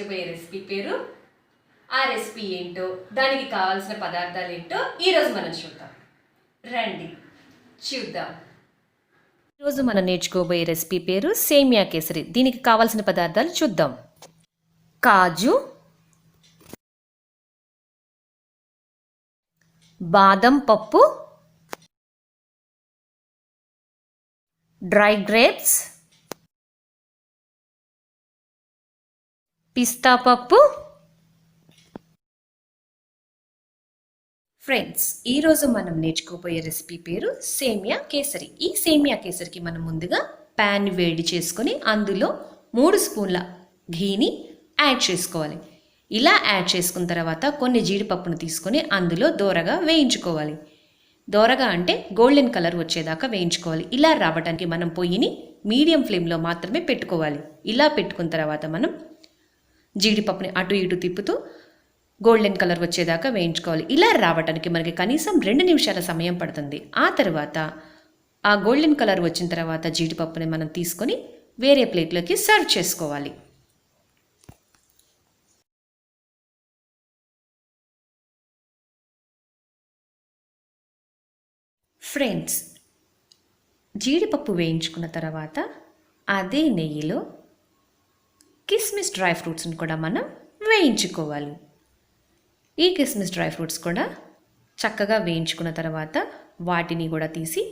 చూపించబోయే రెసిపీ పేరు. ఆ రెసిపీ ఏంటో, దానికి కావాల్సిన పదార్థాలు ఏంటో ఈరోజు మనం చూద్దాం. రండి చూద్దాం. ఈరోజు మనం నేర్చుకోబోయే రెసిపీ పేరు సేమియా కేసరి. దీనికి కావాల్సిన పదార్థాలు చూద్దాం. కాజు, బాదం పప్పు, డ్రై గ్రేప్స్, పిస్తా పప్పు. ఫ్రెండ్స్, ఈరోజు మనం నేర్చుకోబోయే రెసిపీ పేరు సేమియా కేసరి. ఈ సేమియా కేసరికి మనం ముందుగా ప్యాన్ వేడి చేసుకొని అందులో 3 స్పూన్ల ఘీని యాడ్ చేసుకోవాలి. ఇలా యాడ్ చేసుకున్న తర్వాత కొన్ని జీడిపప్పును తీసుకొని అందులో దోరగా వేయించుకోవాలి. దోరగా అంటే గోల్డెన్ కలర్ వచ్చేదాకా వేయించుకోవాలి. ఇలా రావడానికి మనం పొయ్యిని మీడియం ఫ్లేమ్లో మాత్రమే పెట్టుకోవాలి. ఇలా పెట్టుకున్న తర్వాత మనం జీడిపప్పుని అటు ఇటు తిప్పుతూ గోల్డెన్ కలర్ వచ్చేదాకా వేయించుకోవాలి. ఇలా రావడానికి మనకి కనీసం 2 నిమిషాల సమయం పడుతుంది. ఆ తర్వాత ఆ గోల్డెన్ కలర్ వచ్చిన తర్వాత జీడిపప్పుని మనం తీసుకొని వేరే ప్లేట్లోకి సర్వ్ చేసుకోవాలి. ఫ్రెండ్స్, జీడిపప్పు వేయించుకున్న తర్వాత అదే నెయ్యిలో కిస్మిస్ డ్రై ఫ్రూట్స్ని కూడా మనం వేయించుకోవాలి. ఈ కిస్మిస్ డ్రై ఫ్రూట్స్ కూడా చక్కగా వేయించుకున్న తర్వాత వాటిని కూడా తీసి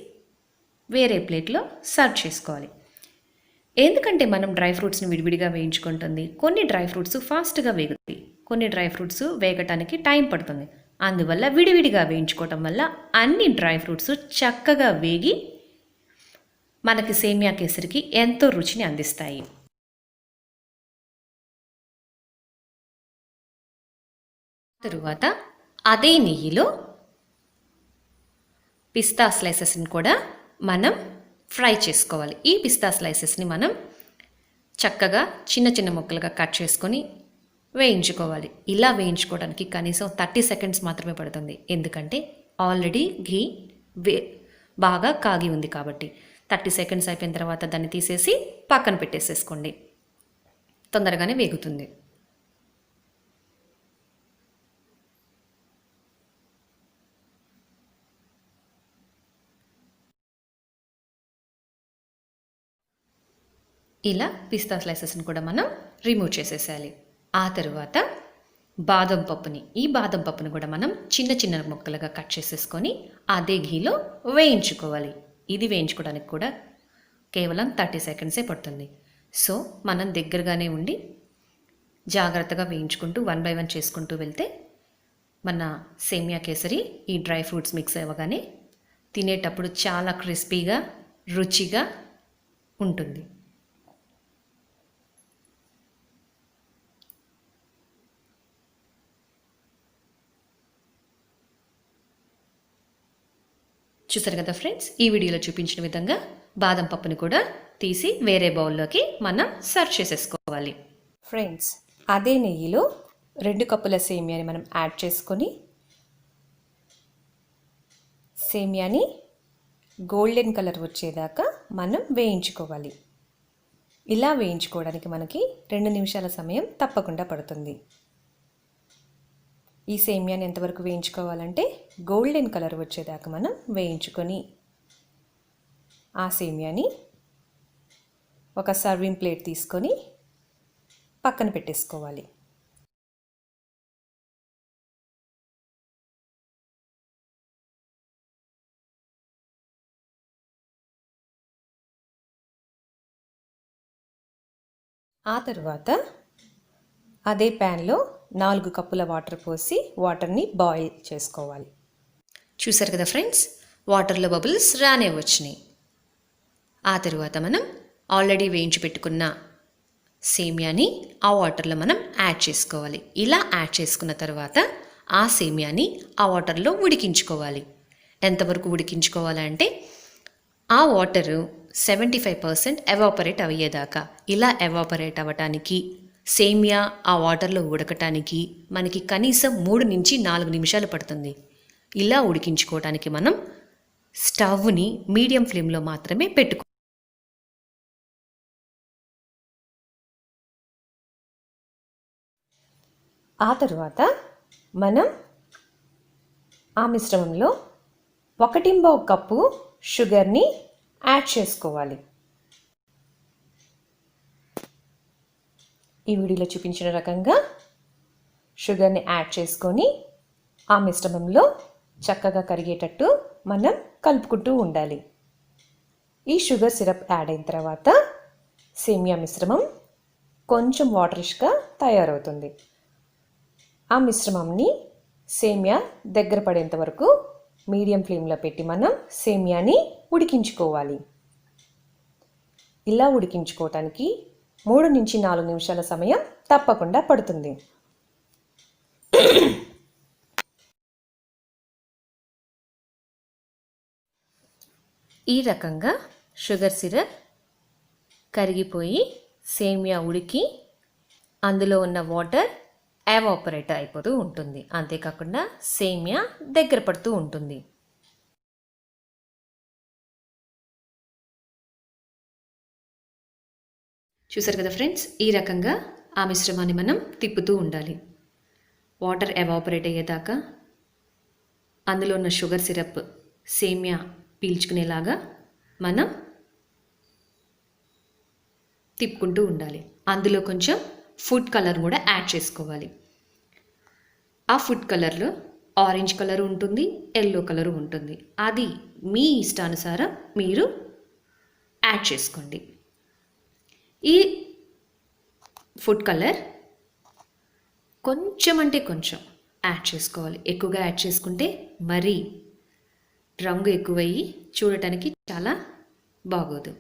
వేరే ప్లేట్లో సర్వ్ చేసుకోవాలి. ఎందుకంటే మనం డ్రై ఫ్రూట్స్ని విడివిడిగా వేయించుకుంటుంది. కొన్ని డ్రై ఫ్రూట్స్ ఫాస్ట్గా వేగుతాయి, కొన్ని డ్రై ఫ్రూట్స్ వేగటానికి టైం పడుతుంది. అందువల్ల విడివిడిగా వేయించుకోవటం వల్ల అన్ని డ్రై ఫ్రూట్స్ చక్కగా వేగి మనకి సేమియా కేసరికి ఎంతో రుచిని అందిస్తాయి. తరువాత అదే నెయ్యిలో పిస్తా స్లైసెస్ని కూడా మనం ఫ్రై చేసుకోవాలి. ఈ పిస్తా స్లైసెస్ని మనం చక్కగా చిన్న చిన్న ముక్కలుగా కట్ చేసుకొని వేయించుకోవాలి. ఇలా వేయించుకోవడానికి కనీసం 30 సెకండ్స్ మాత్రమే పడుతుంది. ఎందుకంటే ఆల్రెడీ ఘీ బాగా కాగి ఉంది కాబట్టి. 30 సెకండ్స్ అయిపోయిన తర్వాత దాన్ని తీసేసి పక్కన పెట్టేసేసుకోండి. తొందరగానే వేగుతుంది. ఇలా పిస్తా స్లైసెస్ని కూడా మనం రిమూవ్ చేసేసేయాలి. ఆ తరువాత బాదం పప్పుని, ఈ బాదం పప్పుని కూడా మనం చిన్న చిన్న ముక్కలుగా కట్ చేసేసుకొని అదే ఘీలో వేయించుకోవాలి. ఇది వేయించుకోవడానికి కూడా కేవలం 30 సెకండ్సే పడుతుంది. సో మనం దగ్గరగానే ఉండి జాగ్రత్తగా వేయించుకుంటూ 1 బై 1 చేసుకుంటూ వెళ్తే మన సేమియా కేసరి ఈ డ్రై ఫ్రూట్స్ మిక్స్ అవ్వగానే తినేటప్పుడు చాలా క్రిస్పీగా రుచిగా ఉంటుంది. చూసారు కదా ఫ్రెండ్స్, ఈ వీడియోలో చూపించిన విధంగా బాదం పప్పుని కూడా తీసి వేరే బౌల్లోకి మనం సర్వ్ చేసేసుకోవాలి. ఫ్రెండ్స్, అదే నెయ్యిలో 2 కప్పుల సేమియాని మనం యాడ్ చేసుకొని సేమియాని గోల్డెన్ కలర్ వచ్చేదాకా మనం వేయించుకోవాలి. ఇలా వేయించుకోవడానికి మనకి 2 నిమిషాల సమయం తప్పకుండా పడుతుంది. ఈ సేమియాని ఎంతవరకు వేయించుకోవాలంటే గోల్డెన్ కలర్ వచ్చేదాకా మనం వేయించుకొని ఆ సేమియాని ఒక సర్వింగ్ ప్లేట్ తీసుకొని పక్కన పెట్టేసుకోవాలి. ఆ తర్వాత అదే ప్యాన్లో 4 కప్పుల వాటర్ పోసి వాటర్ని బాయిల్ చేసుకోవాలి. చూసారు కదా ఫ్రెండ్స్, వాటర్లో బబుల్స్ రానే వచ్చినాయి. ఆ తరువాత మనం ఆల్రెడీ వేయించి పెట్టుకున్న సేమియాని ఆ వాటర్లో మనం యాడ్ చేసుకోవాలి. ఇలా యాడ్ చేసుకున్న తర్వాత ఆ సేమియాని ఆ వాటర్లో ఉడికించుకోవాలి. ఎంతవరకు ఉడికించుకోవాలంటే ఆ వాటరు 75% ఎవాపరేట్ అయ్యేదాకా. ఇలా ఎవాపరేట్ అవ్వటానికి సేమియా ఆ వాటర్లో ఉడకటానికి మనకి కనీసం 3 నుంచి 4 నిమిషాలు పడుతుంది. ఇలా ఉడికించుకోవడానికి మనం స్టవ్ని మీడియం ఫ్లేమ్లో మాత్రమే పెట్టుకోవాలి. ఆ తరువాత మనం ఆ మిశ్రమంలో 1/2 కప్పు షుగర్ని యాడ్ చేసుకోవాలి. ఈ వీడియోలో చూపించిన రకంగా షుగర్ని యాడ్ చేసుకొని ఆ మిశ్రమంలో చక్కగా కరిగేటట్టు మనం కలుపుకుంటూ ఉండాలి. ఈ షుగర్ సిరప్ యాడ్ అయిన తర్వాత సేమియా మిశ్రమం కొంచెం వాటరిష్గా తయారవుతుంది. ఆ మిశ్రమంని సేమియా దగ్గర పడేంత వరకు మీడియం ఫ్లేమ్లో పెట్టి మనం సేమియాని ఉడికించుకోవాలి. ఇలా ఉడికించుకోవటానికి 3 నుంచి 4 నిమిషాల సమయం తప్పకుండా పడుతుంది. ఈ రకంగా షుగర్ సిరప్ కరిగిపోయి సేమియా ఉడికి అందులో ఉన్న వాటర్ ఎవాపరేట్ అయిపోతూ ఉంటుంది. అంతేకాకుండా సేమియా దగ్గర పడుతూ ఉంటుంది. చూసారు కదా ఫ్రెండ్స్, ఈ రకంగా ఆ మిశ్రమాన్ని మనం తిప్పుతూ ఉండాలి. వాటర్ ఎవాపరేట్ అయ్యేదాకా అందులో ఉన్న షుగర్ సిరప్ సేమియా పీల్చుకునేలాగా మనం తిప్పుకుంటూ ఉండాలి. అందులో కొంచెం ఫుడ్ కలర్ కూడా యాడ్ చేసుకోవాలి. ఆ ఫుడ్ కలర్లో ఆరెంజ్ కలర్ ఉంటుంది, ఎల్లో కలర్ ఉంటుంది. అది మీ ఇష్టానుసారం మీరు యాడ్ చేసుకోండి. ఈ ఫుడ్ కలర్ కొంచెం అంటే కొంచెం యాడ్ చేసుకోవాలి. ఎక్కువగా యాడ్ చేసుకుంటే మరీ రంగు ఎక్కువయ్యి చూడటానికి చాలా బాగోదు.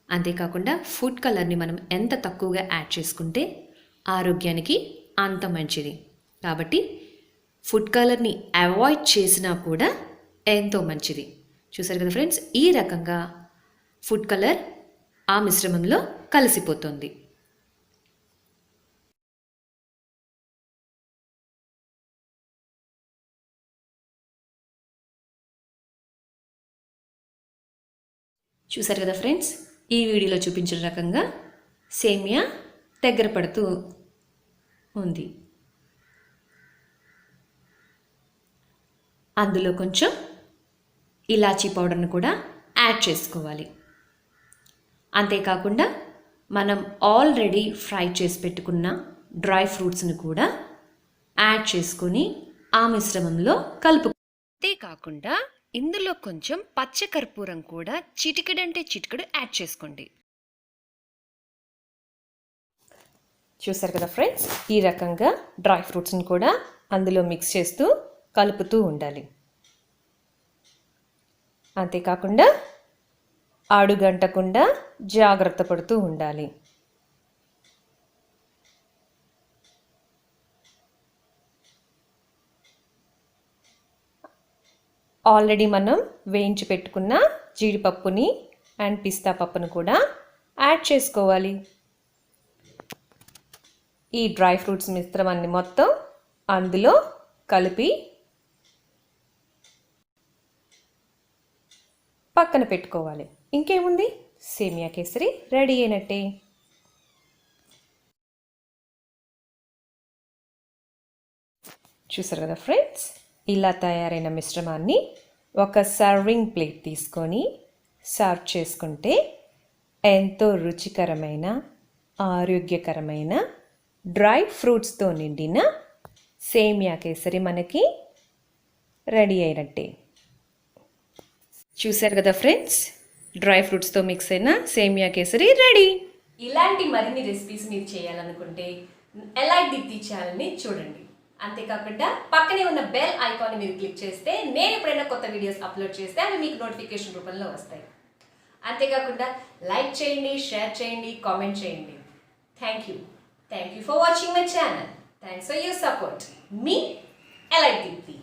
అంతేకాకుండా ఫుడ్ కలర్ని మనం ఎంత తక్కువగా యాడ్ చేసుకుంటే ఆరోగ్యానికి అంత మంచిది. కాబట్టి ఫుడ్ కలర్ని అవాయిడ్ చేసినా కూడా ఎంతో మంచిది. చూసారు కదా ఫ్రెండ్స్, ఈ రకంగా ఫుడ్ కలర్ ఆ మిశ్రమంలో కలిసిపోతుంది. చూసారు కదా ఫ్రెండ్స్, ఈ వీడియోలో చూపించిన రకంగా సేమియా దగ్గర పడుతూ ఉంది. అందులో కొంచెం ఇలాచీ పౌడర్ని కూడా యాడ్ చేసుకోవాలి. అంతేకాకుండా మనం ఆల్రెడీ ఫ్రై చేసి పెట్టుకున్న డ్రై ఫ్రూట్స్ని కూడా యాడ్ చేసుకొని ఆ మిశ్రమంలో కలుపు. అంతేకాకుండా ఇందులో కొంచెం పచ్చకర్పూరం కూడా చిటికెడంటే చిటికెడు యాడ్ చేసుకోండి. చూసారు కదా ఫ్రెండ్స్, ఈ రకంగా డ్రై ఫ్రూట్స్ని కూడా అందులో మిక్స్ చేస్తూ కలుపుతూ ఉండాలి. అంతేకాకుండా అడుగంటకుండా జాగ్రత్త పడుతూ ఉండాలి. ఆల్రెడీ మనం వేయించి పెట్టుకున్న జీడిపప్పుని అండ్ పిస్తా పప్పును కూడా యాడ్ చేసుకోవాలి. ఈ డ్రై ఫ్రూట్స్ మిశ్రమాన్ని మొత్తం అందులో కలిపి పక్కన పెట్టుకోవాలి. ఇంకేముంది, సేమియా కేసరి రెడీ అయినట్టే. చూసారు కదా ఫ్రెండ్స్, ఇలా తయారైన మిశ్రమాన్ని ఒక సర్వింగ్ ప్లేట్ తీసుకొని సర్వ్ చేసుకుంటే ఎంతో రుచికరమైన ఆరోగ్యకరమైన డ్రై ఫ్రూట్స్తో నిండిన సేమియా కేసరి మనకి రెడీ అయినట్టే. చూసారు కదా ఫ్రెండ్స్, డ్రై ఫ్రూట్స్తో మిక్స్ అయిన సేమియా కేసరి రెడీ. ఇలాంటి మరిన్ని రెసిపీస్ మీరు చేయాలనుకుంటే ఎలైట్ దీప్తి ఛానల్ని చూడండి. అంతేకాకుండా పక్కనే ఉన్న బెల్ ఐకాన్ని మీరు క్లిక్ చేస్తే నేను ఎప్పుడైనా కొత్త వీడియోస్ అప్లోడ్ చేస్తే అవి మీకు నోటిఫికేషన్ రూపంలో వస్తాయి. అంతేకాకుండా లైక్ చేయండి, షేర్ చేయండి, కామెంట్ చేయండి. Thank you for watching my channel. Thanks for your support. మీ ఎలైట్ దీప్తి.